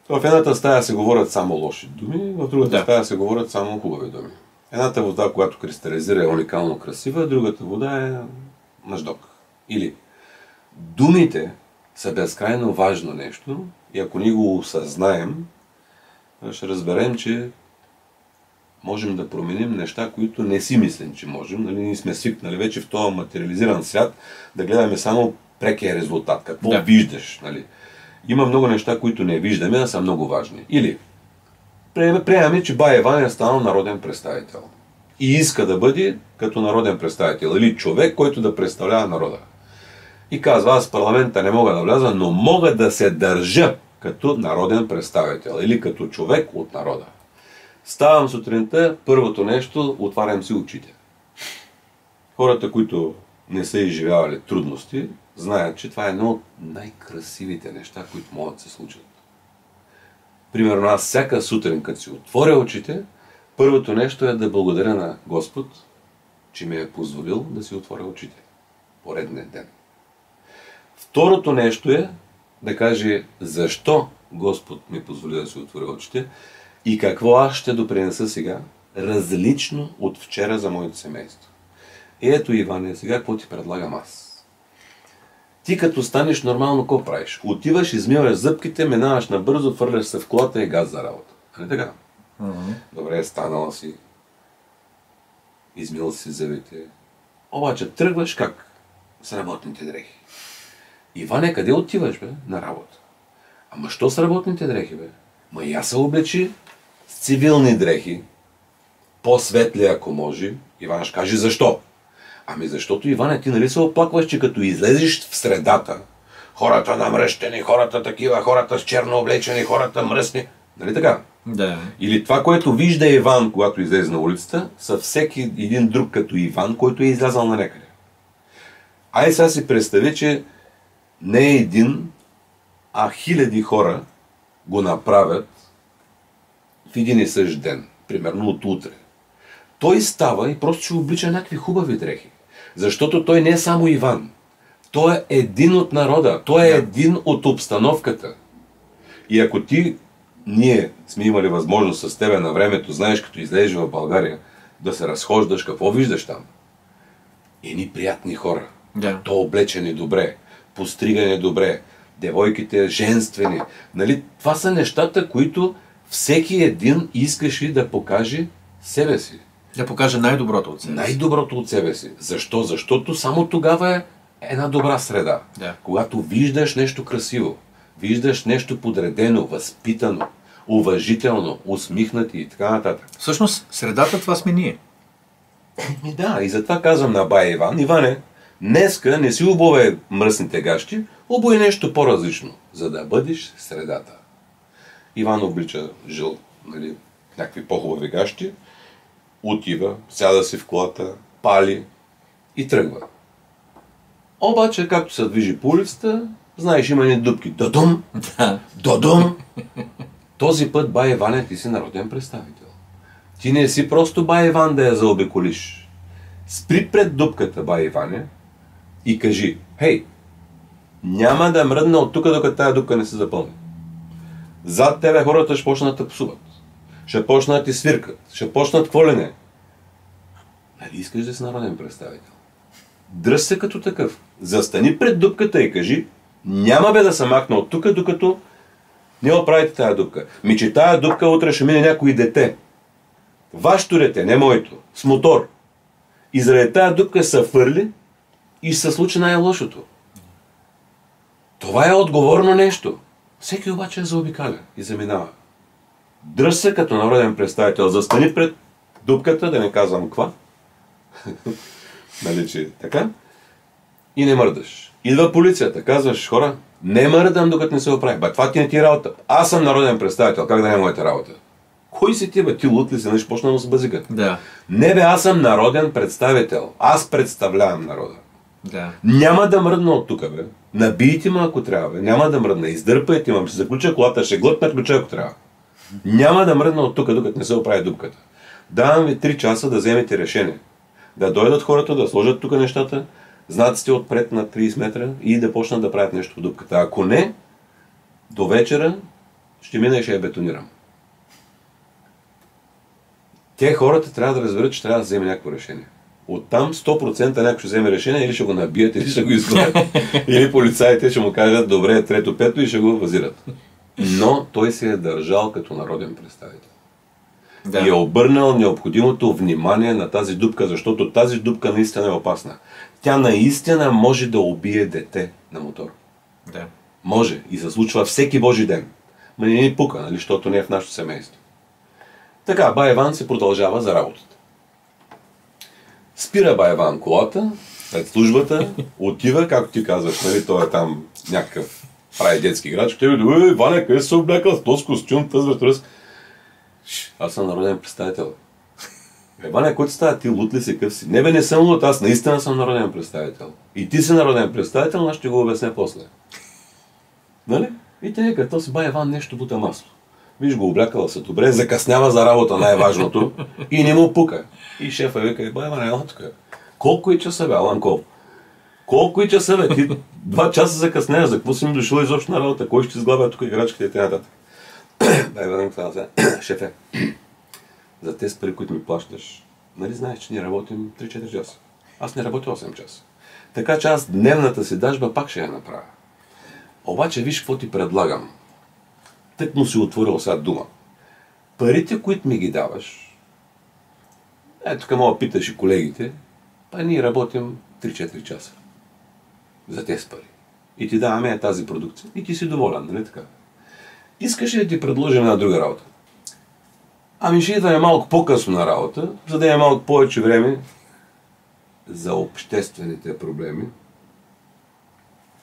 В едната стая се говорят само лоши думи, в другата стая се говорят само хубави думи. Едната вода, която кристализира, е уникално красива, другата вода е мъждок. Или думите са безкрайно важно нещо и ако ние го осъзнаем, ще разберем, че можем да променим неща, които не си мислим, че можем. Нали, ние сме свикнали вече в този материализиран свят да гледаме само прекия резултат. Какво виждаш? Нали? Има много неща, които не виждаме, а са много важни. Или приемаме, че Бай Иван е станал народен представител. И иска да бъде като народен представител. Или човек, който да представлява народа. И казва, аз в парламента не мога да вляза, но мога да се държа като народен представител. Или като човек от народа. Ставам сутринта, първото нещо, отварям си очите. Хората, които не са изживявали трудности, знаят, че това е едно от най-красивите неща, които могат да се случат. Примерно аз всяка сутрин, като си отворя очите, първото нещо е да благодаря на Господ, че ми е позволил да си отворя очите. Поредния ден. Второто нещо е да каже защо Господ ми позволи да си отворя очите и какво аз ще допринеса сега, различно от вчера за моето семейство. И ето, Иване, сега какво ти предлагам аз? Ти като станеш нормално, какво правиш? Отиваш, измиваш зъбките, минаваш набързо, фърляш се в колата и газ за работа. Нали така? Добре, станала си, измил си зъбите. Обаче тръгваш как? С работните дрехи. Иване, къде отиваш, бе? На работа. Ама що с работните дрехи, бе? Ма я се облечи с цивилни дрехи, по-светли, ако може. Иван ще каже защо? Ами защото, Иване, ти нали се оплакваш, че като излезеш в средата, хората намръщени, хората такива, хората с черно облечени, хората мръсни. Нали така? Да. Или това, което вижда Иван, когато излезе на улицата, са всеки един друг като Иван, който е излязал на някъде. Ай сега си представи, че не е един, а хиляди хора го направят в един и същ ден, примерно от утре. Той става и просто ще облича някакви хубави дрехи. Защото той не е само Иван. Той е един от народа. Той е един от обстановката. И ако ние сме имали възможност с тебе на времето, знаеш, като излезеш в България, да се разхождаш, какво виждаш там? Едни приятни хора. То облечени добре, постригани добре, девойките женствени. Нали? Това са нещата, които всеки един искаше да покаже себе си. Да покаже най-доброто от себе си. Най-доброто от себе си. Защо? Защото само тогава е една добра среда. Когато виждаш нещо красиво, виждаш нещо подредено, възпитано, уважително, усмихнати и така нататък. Всъщност, средата това сме ние. Да, и затова казвам на Бай Иван, Иване, днеска не си обувай мръсните гащи, обуй нещо по-различно, за да бъдеш средата. Иван облича нали, някакви по-хубави гащи, отива, сяда си в колата, пали и тръгва. Обаче, както се движи по улицата, знаеш, има ни дупки. Додум! Додум! Този път, Бай Иване, ти си народен представител. Ти не си просто Бай Иван да я заобиколиш. Спри пред дупката, Бай Иване, и кажи, хей, няма да мръдна от тук, докато тая дупка не се запълни. Зад тебе хората ще почнат да псуват. Ще почнат да ти свиркат. Ще почнат какво ли не. Нали искаш да си народен представител? Дръж се като такъв. Застани пред дупката и кажи, няма бе да се махна от тук, докато не оправите тая дупка. Че тая дупка утре ще мине някой дете. Вашето дете, не моето. С мотор. И заради тая дупка се фърли и ще се случи най-лошото. Това е отговорно нещо. Всеки обаче е заобикаля и заминава. Дръж се като народен представител. Застани пред дупката, да не казвам каква. Нали, че така? И не мърдаш. Идва полицията. Казваш, хора, не мърдам, докато не се оправи. Това ти не ти е работа. Аз съм народен представител. Как да не е моята работа? Кой си ти, бе? Ти лут ли си? Нещо почна да се базикат. Да. Не, бе, аз съм народен представител. Аз представлявам народа. Да. Няма да мръдна от тук, бе. Набийте ме, ако трябва, бе. Няма да мръдна. Издърпайте ме, ще заключа колата, ще глътна ключа, ако трябва. Няма да мръдна от тук, докато не се оправи дупката. Давам ви 3 часа да вземете решение. Да дойдат хората, да сложат тук нещата, знаците отпред на 30 метра и да почнат да правят нещо в дупката. Ако не, до вечера ще мина и ще я бетонирам. Те хората трябва да разберат, че трябва да вземе някакво решение. Оттам 100% някой ще вземе решение, или ще го набият, или ще го изгонят. Или полицаите ще му кажат, добре, трето, пето и ще го възират. Но той се е държал като народен представител. Да. И е обърнал необходимото внимание на тази дупка, защото тази дупка наистина е опасна. Тя наистина може да убие дете на мотор. Да. Може. И се случва всеки божи ден. Ма не ни пука, нали, защото не е в нашето семейство. Така, бай Иван се продължава за работата. Спира бай Иван колата, след службата, отива, както ти казваш, нали, той е там някакъв прави детски играч, те види, Ваня, къде се облякал с този костюм, тази въртръс? Аз съм народен представител. Ваня, който става, ти лут ли си, къв си? Не бе, не съм лут, аз наистина съм народен представител. И ти си народен представител, аз ще го обясня после. Нали? И те като си бай Иван нещо бута масло. Виж го, облякала се добре, закъснява за работа най-важното и не му пука. И шефа вика, бай Иван, ела тук. Колко и часа бе, Аланко? Колко и часа бе? Ти 2 часа закъсняш, за какво си ми дошъл изобщо на работа? Кой ще изглавя тук играчките и т.н. Бай Иван, това сега. Шефе, за тези пари, които ми плащаш, нали знаеш, че ние работим 3-4 часа? Аз не работя 8 часа. Така че аз дневната си дажба пак ще я направя. Обаче виж какво ти предлагам. Тък му си отворил сега дума. Парите, които ми ги даваш, ето тук мога питаш и колегите, па ние работим 3-4 часа. За тези пари. И ти даваме тази продукция. И ти си доволен, нали така? Искаш ли да ти предложим една друга работа? Ами ще идваме малко по-късно на работа, за да имаме малко повече време за обществените проблеми.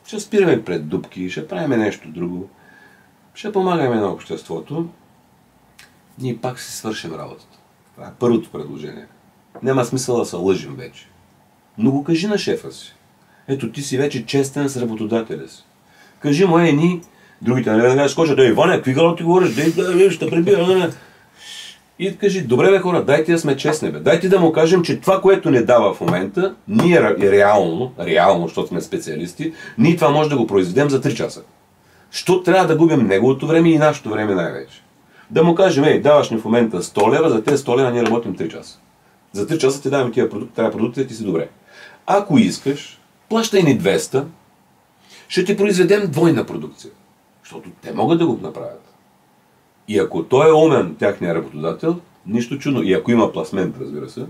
Ще спираме пред дупки, ще правим нещо друго, ще помагаме на обществото. Ние пак си свършим работата. Това е първото предложение. Няма смисъл да се лъжим вече. Но го кажи на шефа си. Ето ти си вече честен с работодателя си. Кажи му, ни, другите не да скочат, Иване, какви работи говориш, ще прибира, И кажи, добре бе хора, дайте да сме честни бе. Дайте да му кажем, че това, което не дава в момента, ние реално, защото сме специалисти, ние това може да го произведем за 3 часа. Що трябва да губим неговото време и нашето време най-вече. Да му кажем, даваш ни в момента 100 лева, за тези 100 лева ние работим 3 часа. За 3 часа ти даваме тази продукция и ти си добре. Ако искаш, плащай ни 200, ще ти произведем двойна продукция. Защото те могат да го направят. И ако той е умен, тяхния работодател, нищо чудно. И ако има пласмент, разбира се,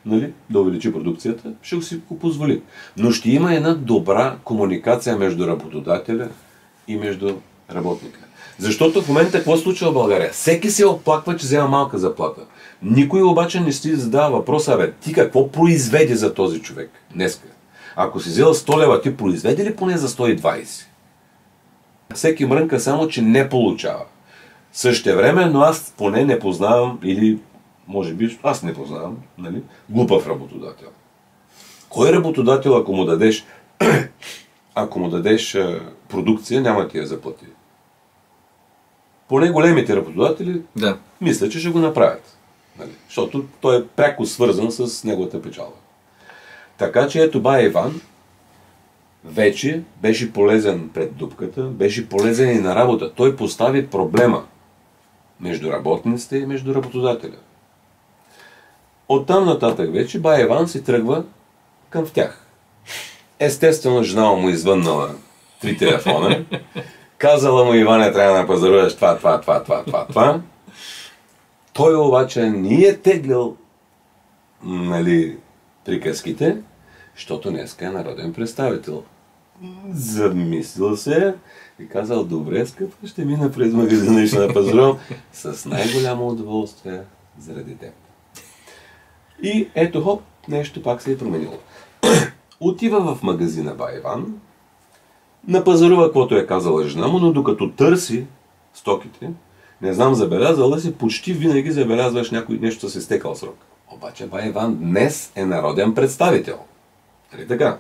нали, да увеличи продукцията, ще си го позволи. Но ще има една добра комуникация между работодателя и между работника. Защото в момента какво се случва в България? Всеки се оплаква, че взема малка заплата. Никой обаче не си задава въпроса, ти какво произведе за този човек днеска? Ако си взел 100 лева, ти произведе ли поне за 120? Всеки мрънка само, че не получава. Същевременно аз поне не познавам, или може би аз не познавам, нали, глупав работодател. Кой работодател, ако му дадеш продукция, няма ти я заплати? Поне големите работодатели мисля, че ще го направят. Нали, защото той е пряко свързан с неговата печалба. Така че ето бай Иван вече беше полезен пред дупката, беше полезен и на работа. Той постави проблема между работниците и между работодателя. Оттам нататък вече бай Иван си тръгва към тях. Естествено, жена му извъннала 3 телефона. Казала му, Иване, трябва да напазаруваш това. Той обаче не е теглял, нали, приказките, защото днеска е народен представител. Замислил се и казал, добре, скъпа, ще мина през магазина и ще напазарувам с най-голямо удоволствие заради теб. И ето хоп, нещо пак се е променило. Отива в магазина бай Иван, напазарува каквото е казала жена му, но докато търси стоките, не знам, забелязала си, почти винаги забелязваш нещо с изтекал срок. Обаче бай Иван днес е народен представител. Нали така?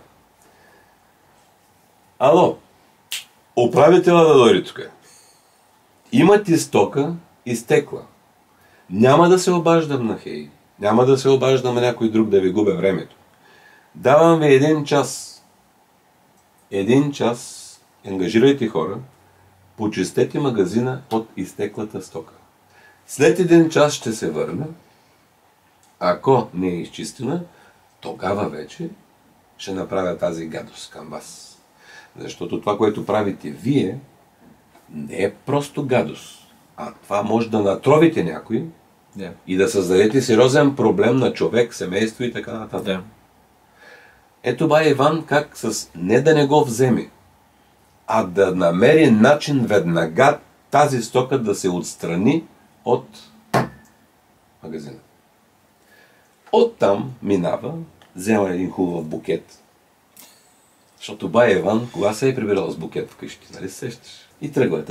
Ало, управителя да дойде тук. Има ти стока изтекла. Няма да се обаждам на Хей. Няма да се обаждам на някой друг да ви губя времето. Давам ви 1 час. 1 час ангажирайте хора, почистете магазина от изтеклата стока. След 1 час ще се върна. Ако не е изчистена, тогава вече ще направя тази гадост към вас. Защото това, което правите вие, не е просто гадост. А това може да натровите някой и да създадете сериозен проблем на човек, семейство и така нататък. Ето ба Иван как с не да не го вземе, а да намери начин веднага тази стока да се отстрани от магазина. Оттам минава, взема един хубав букет, защото бай Иван, кога се е прибирал с букет вкъщи, нали се сещаш? И тръгва,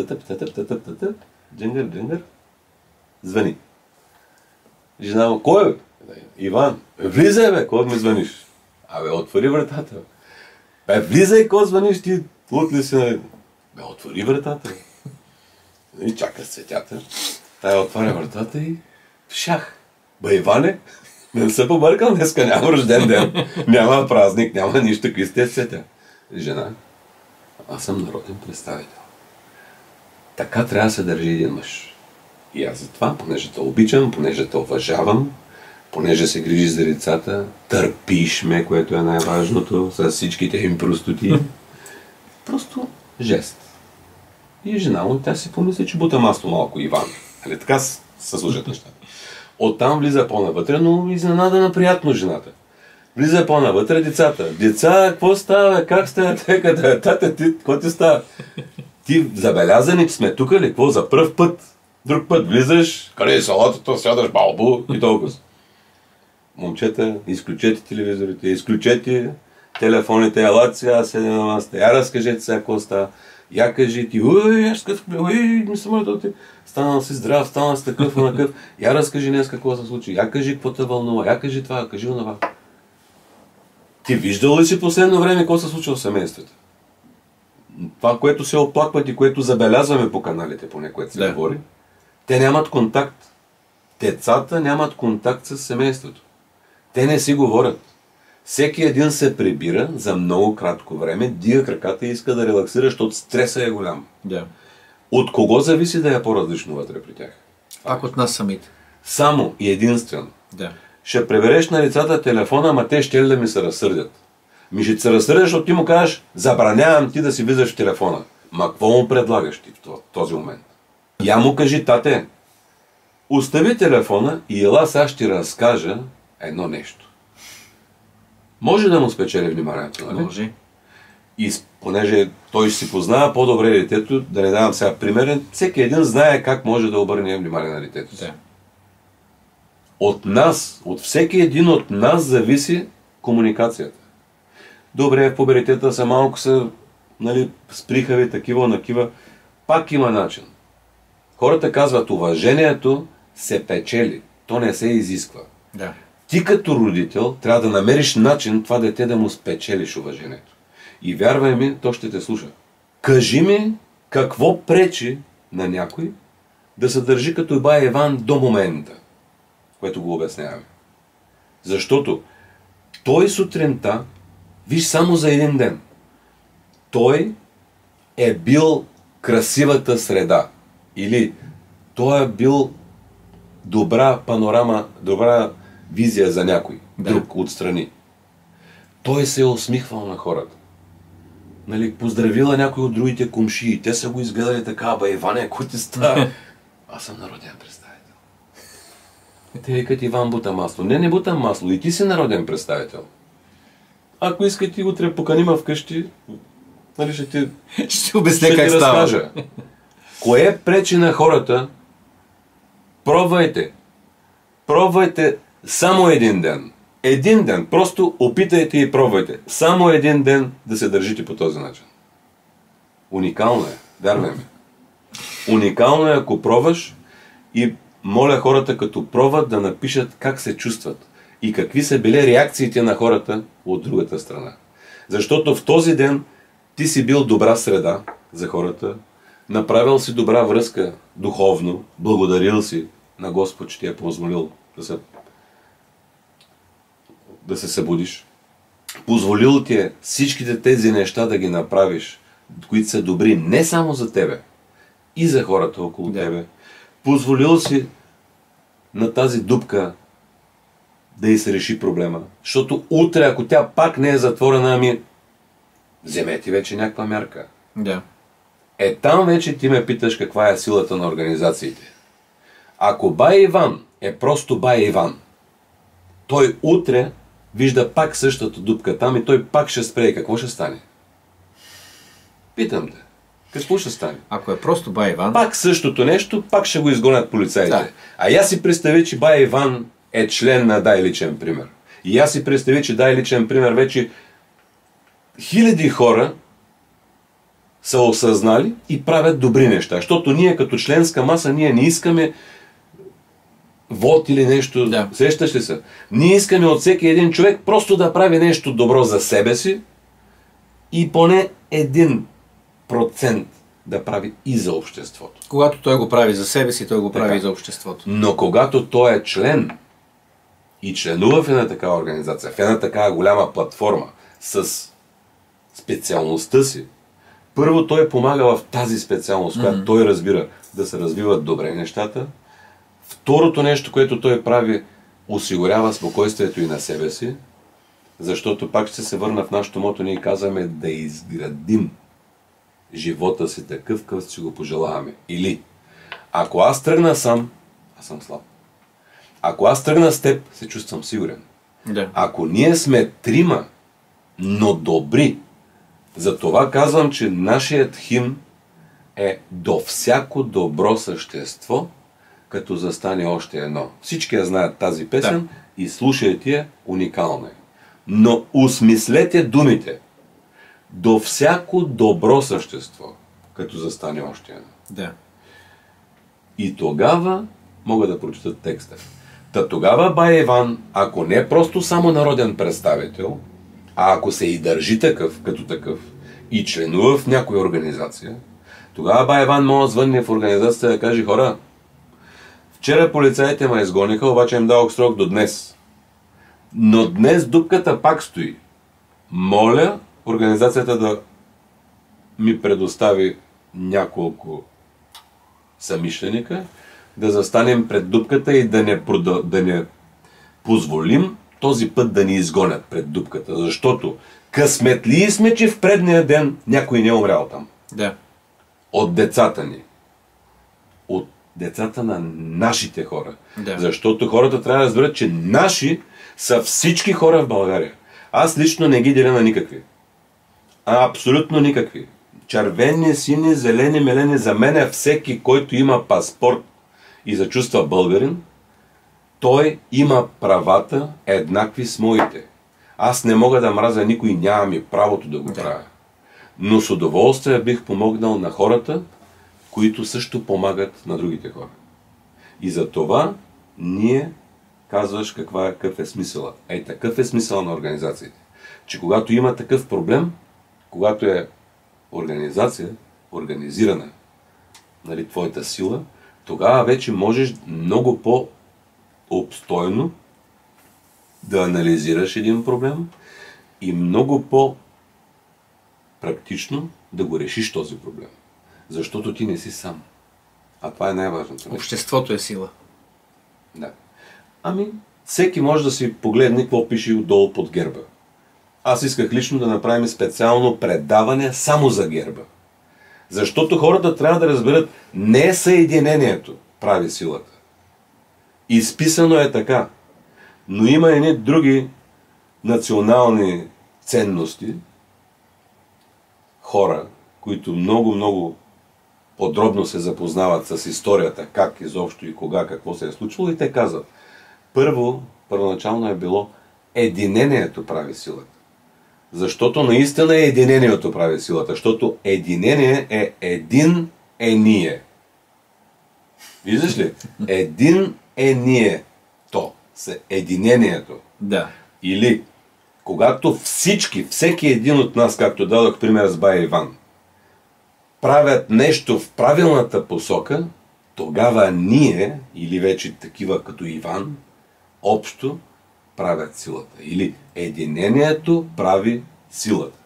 джингър, звъни. Жена му, кой е? Иван, влизай бе, кой ми звъниш? Абе, отвори вратата. Бе, влизай, кой звъниш ти? Лут ли си на... Бе, отвори вратата. И чака с цветята. Тая отваря вратата и шах. Бе, Иване, не се побъркал днеска, няма рожден ден, няма празник, няма нищо, какви сте цветя. Жена, аз съм народен представител. Така трябва да се държи един мъж. И аз затова, понеже те обичам, понеже те уважавам, понеже се грижи за децата, търпиш ме, което е най-важното, с всичките им простоти. Просто жест. И жена му, тя си помисли, че бута масло малко Иван. Али така се служат нещата. Оттам влиза по-навътре, но изненадана приятно жената. Влиза по-навътре децата. Деца, какво става? Как става? Тата, ти, какво ти става? Ти забелязани, че сме тук ли? Какво за пръв път? Друг път влизаш, къде е салатата, сядаш балбо и толкова. Момчета, изключете телевизорите, изключете телефоните, елат сега, седи на масата, я разкажете сега какво става. Я кажи ти, ми самолето ти, станал си здрав, станал си такъв, накъв. Я разкажи днес какво се случи, я кажи какво те вълнува, я кажи това, кажи онова. Ти виждал ли си последно време какво се случва в семейството? Това, което се оплакват и което забелязваме по каналите, поне което се говори, те нямат контакт. Децата нямат контакт с семейството. Те не си говорят. Всеки един се прибира за много кратко време, дига краката и иска да релаксира, защото стреса е голям. От кого зависи да е по-различно вътре при тях? Пак от нас самите. Само и единствено. Ще пребереш на лицата телефона, ама те ще ли да ми се разсърдят. Ми ще се разсърдят, защото ти му кажеш, забранявам ти да си влизаш в телефона. Ма какво му предлагаш ти в този момент? Я му кажи, тате, остави телефона и ела сега ще ти разкажа едно нещо. Може да му спечели вниманието, нали? Може. И понеже той ще си познава по-добре детето, да не давам сега примерен, всеки един знае как може да обърне внимание на детето си. От нас, от всеки един от нас зависи комуникацията. Добре, в пубертета са малко са, нали, сприхави, такива, накива. Пак има начин. Хората казват, уважението се печели, то не се изисква. Ти като родител трябва да намериш начин това дете да му спечелиш уважението. И вярвай ми, то ще те слуша. Кажи ми какво пречи на някой да се държи като бая Иван до момента, което го обясняваме. Защото той сутринта, виж само за един ден, той е бил красивата среда. Или той е бил добра панорама, добра визия за някой, друг отстрани. Той се е усмихвал на хората. Нали, поздравила някой от другите комшии. Те са го изгледали така, бе, Иване, ако ти става? Аз съм народен представител. Те викат, Иван бута масло. Не бутам масло. И ти си народен представител. Ако искате утре поканима вкъщи, нали, ще обясня как става. Разкажа. Кое пречи на хората? Пробвайте. Пробвайте само един ден. Един ден. Просто опитайте и пробвайте. Само един ден да се държите по този начин. Уникално е. Вярвай ми. Уникално е, ако пробваш, и моля хората, като пробват, да напишат как се чувстват и какви са били реакциите на хората от другата страна. Защото в този ден Ти си бил добра среда за хората, направил си добра връзка духовно, благодарил си на Господ, че ти е позволил да се събудиш. Позволил ти е всичките тези неща да ги направиш, които са добри не само за тебе, и за хората около тебе. Позволил си на тази дупка да й се реши проблема. Защото утре, ако тя пак не е затворена, вземете вече някаква мярка. Да. Там вече ти ме питаш каква е силата на организациите. Ако бай Иван е просто бай Иван, той утре вижда пак същата дупка там и той пак ще спре. Какво ще стане? Питам те. Какво ще стане? Ако е просто бай Иван... Пак същото нещо, пак ще го изгонят полицаите. Да. А я си представи, че бай Иван е член на Дай личен пример. И аз си представи, че Дай личен пример вече хиляди хора са осъзнали и правят добри неща. Защото ние като членска маса, ние не искаме вод или нещо. Да. Сещаш ли се? Ние искаме от всеки един човек просто да прави нещо добро за себе си и поне 1% да прави и за обществото. Когато той го прави за себе си, той го прави и за обществото. Но когато той е член и членува в една такава организация, в една такава голяма платформа с специалността си, първо той помага в тази специалност, която той разбира да се развиват добре нещата. Второто нещо, което той прави, осигурява спокойствието и на себе си, защото пак ще се върна в нашото мото, ние казваме да изградим живота си такъв, какъвто си го пожелаваме. Или, ако аз тръгна сам, аз съм слаб. Ако аз тръгна с теб, се чувствам сигурен. Да. Ако ние сме трима, но добри, затова казвам, че нашият химн е до всяко добро същество, като застане още едно. Всички я знаят тази песен и слушайте я, уникална е. Но осмислете думите. До всяко добро същество, като застане още едно. Да. И тогава мога да прочита текста. Та тогава бай Иван, ако не е просто само народен представител, а ако се и държи такъв, като такъв, и членува в някоя организация, тогава бай Иван може да звънне в организацията да каже: хора, вчера полицаите ме изгониха, обаче им дадох срок до днес. Но днес дупката пак стои. Моля организацията да ми предостави няколко съмишленика, да застанем пред дупката и да не позволим този път да ни изгонят пред дупката. Защото късметлии сме, че в предния ден някой не е умрял там. Да. От децата ни. От децата на нашите хора. Да. Защото хората трябва да разберат, че наши са всички хора в България. Аз лично не ги деля на никакви. Абсолютно никакви. Червени, сини, зелени, мелени. За мен е всеки, който има паспорт и се чувства българин, той има правата еднакви с моите. Аз не мога да мразя никой, нямам и правото да го правя. Но с удоволствие бих помогнал на хората, които също помагат на другите хора. И за това ние казваш какъв е смисъла. Такъв е смисъл на организациите. Че когато има такъв проблем, когато е организация, организирана, нали, твоята сила, тогава вече можеш много по-обстойно да анализираш един проблем и много по-практично да го решиш този проблем. Защото ти не си сам. А това е най-важното нещо. Обществото е сила. Да. Всеки може да си погледне какво пише отдолу под герба. Аз исках лично да направим специално предаване само за герба. Защото хората трябва да разберат, не съединението прави силата. Изписано е така. Но има едни други национални ценности, хора, които много подробно се запознават с историята, как изобщо и кога, какво се е случвало, и те казват: първоначално е било единението прави силата. Защото наистина единението прави силата, защото единение е един е ние. Виждаш ли? Един е ние. То се единението. Да. Или Когато всеки един от нас, както дадох пример с бая Иван, правят нещо в правилната посока, тогава ние, или вече такива като Иван, общо правят силата. Или единението прави силата.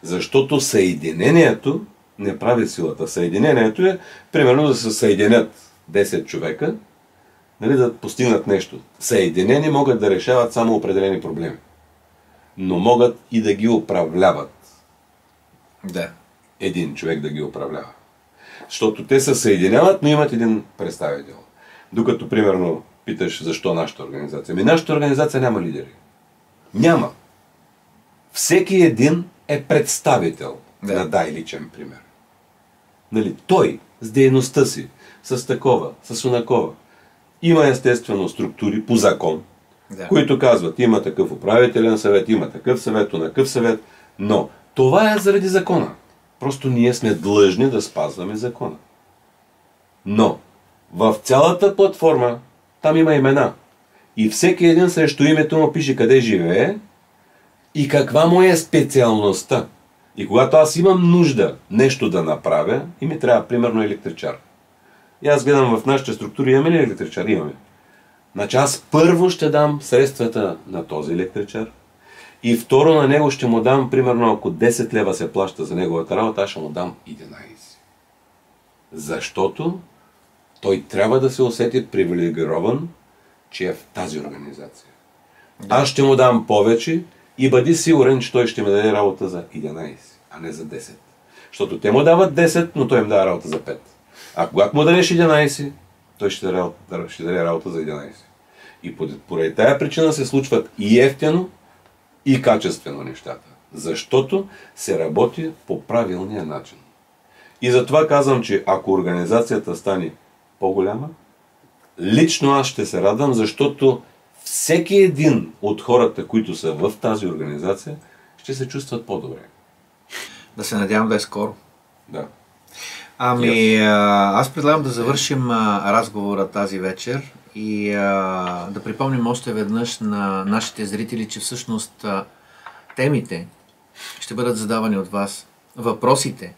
Защото съединението не прави силата. Съединението е, примерно, да се съединят 10 човека, нали, да постигнат нещо. Съединени могат да решават само определени проблеми. Но могат и да ги управляват. Да. Един човек да ги управлява. Защото те се съединяват, но имат един представител. Докато, примерно, питаш защо нашата организация. Ами нашата организация няма лидери. Няма. Всеки един е представител на дай личен пример. Нали, той с дейността си, с такова, с онакова. Има естествено структури по закон, които казват, има такъв управителен съвет, има такъв съвет, онакъв съвет, но това е заради закона. Просто ние сме длъжни да спазваме закона. Но в цялата платформа там има имена. И всеки един срещу името му пише къде живее и каква му е специалността. И когато аз имам нужда нещо да направя, и ми трябва примерно електричар. И аз гледам в нашите структури, имаме ли електричар? Имаме. Значи аз първо ще дам средствата на този електричар и второ на него ще му дам, примерно ако 10 лева се плаща за неговата работа, аз ще му дам 11. Защото той трябва да се усети привилегирован, че е в тази организация. Аз ще му дам повече и бъди сигурен, че той ще ми даде работа за 11, а не за 10. Защото те му дават 10, но той им дава работа за 5. А когато му дадеш 11, той ще даде работа за 11. И поради тая причина се случват и ефтино, и качествено нещата. Защото се работи по правилния начин. И затова казвам, че ако организацията стане по-голяма, лично аз ще се радвам, защото всеки един от хората, които са в тази организация, ще се чувстват по-добре. Да се надявам да е скоро. Да. Ами, аз предлагам да завършим разговора тази вечер и да припомним още веднъж на нашите зрители, че всъщност темите ще бъдат задавани от вас. Въпросите,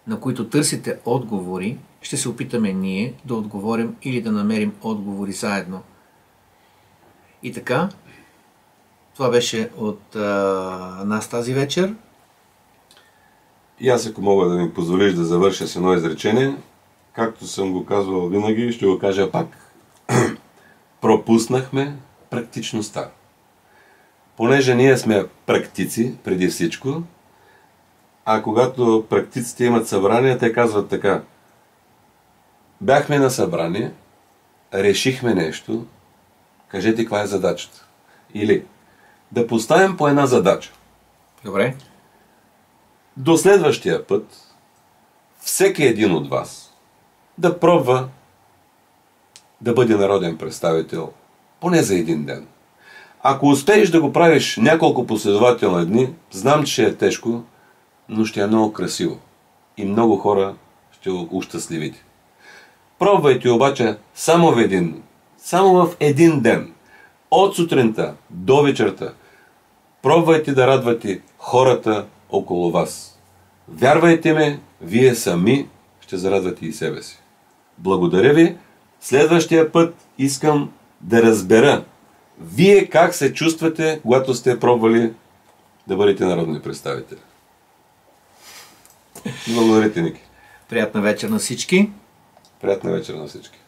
на които търсите отговори, ще се опитаме ние да отговорим или да намерим отговори заедно. И така, това беше от нас тази вечер. И аз, ако мога да ми позволиш да завърша с едно изречение, както съм го казвал винаги, ще го кажа пак. Пропуснахме практичността. Понеже ние сме практици, преди всичко, а когато практиците имат събрание, те казват така. Бяхме на събрание, решихме нещо, кажете каква е задачата. Или да поставим по една задача. Добре. До следващия път всеки един от вас да пробва да бъде народен представител поне за един ден. Ако успееш да го правиш няколко последователни дни, знам, че е тежко, но ще е много красиво. И много хора ще ущастливите. Пробвайте обаче само в един ден. От сутринта до вечерта. Пробвайте да радвате хората около вас. Вярвайте ме, вие сами ще зарадвате и себе си. Благодаря ви. Следващия път искам да разбера вие как се чувствате, когато сте пробвали да бъдете народни представители. Благодаря ти, Ники. Приятна вечер на всички. Приятна вечер на всички.